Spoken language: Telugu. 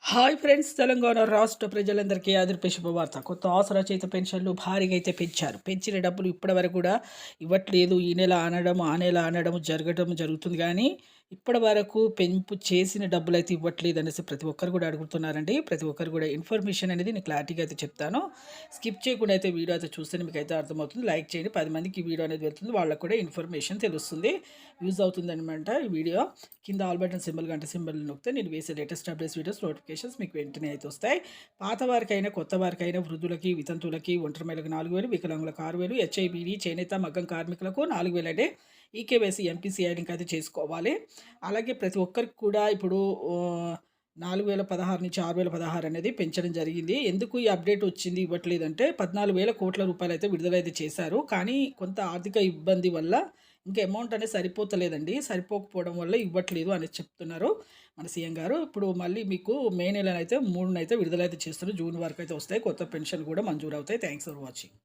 హాయ్ ఫ్రెండ్స్, తెలంగాణ రాష్ట్ర ప్రజలందరికీ ఆదిరిపే శుభవార్త. కొత్త ఆసరా చేత పెన్షన్లు భారీగా అయితే పెంచారు. పెంచిన డబ్బులు ఇప్పటివరకు కూడా ఇవ్వట్లేదు. ఈ నెల అనడం, ఆ నెల అనడం జరుగుతుంది. కానీ ఇప్పటివరకు పెంపు చేసిన డబ్బులైతే ఇవ్వట్లేదు అనేసి ప్రతి ఒక్కరు కూడా అడుగుతున్నారండి. ప్రతి ఒక్కరు కూడా ఇన్ఫర్మేషన్ అనేది నేను క్లారిటీగా అయితే చెప్తాను. స్కిప్ చేయకుండా అయితే వీడియో అయితే చూస్తే మీకు అయితే అర్థమవుతుంది. లైక్ చేయండి, 10 మందికి ఈ వీడియో అనేది వెళ్తుంది. వాళ్ళకు కూడా ఇన్ఫర్మేషన్ తెలుస్తుంది, యూజ్ అవుతుంది అనమాట. ఈ వీడియో కింద ఆల్ బటన్ సింబల్, గంట సింబల్ నొక్కితే నేను వేసే లేటెస్ట్ అప్డేట్స్ వీడియోస్ నోటిఫికేషన్స్ మీకు వెంటనే అయితే వస్తాయి. పాత వారికైనా, కొత్త వారికైనా, వృద్ధులకి, వితంతువులకి, ఒంటరి మహిళలకు 4,000, వికలాంగులకు 6,000, హెచ్ఐబిడి, చేనేత, మగ్గం కార్మికులకు 4,000 అంటే ఈకేవైసీ ఎంపీసీఐ లింక్ అయితే చేసుకోవాలి. అలాగే ప్రతి ఒక్కరికి కూడా ఇప్పుడు 4,016 నుంచి 6,016 అనేది పెంచడం జరిగింది. ఎందుకు ఈ అప్డేట్ వచ్చింది ఇవ్వట్లేదంటే 14,000 కోట్ల రూపాయలు అయితే విడుదలైతే చేశారు. కానీ కొంత ఆర్థిక ఇబ్బంది వల్ల ఇంకా అమౌంట్ అనేది సరిపోతలేదండి. సరిపోకపోవడం వల్ల ఇవ్వట్లేదు అని చెప్తున్నారు మన సీఎం గారు. ఇప్పుడు మళ్ళీ మీకు మే నెలనైతే 3 విడుదలైతే చేస్తారు. జూన్ వరకు అయితే వస్తాయి. కొత్త పెన్షన్ కూడా మంజూరు అవుతాయి. Thanks for watching.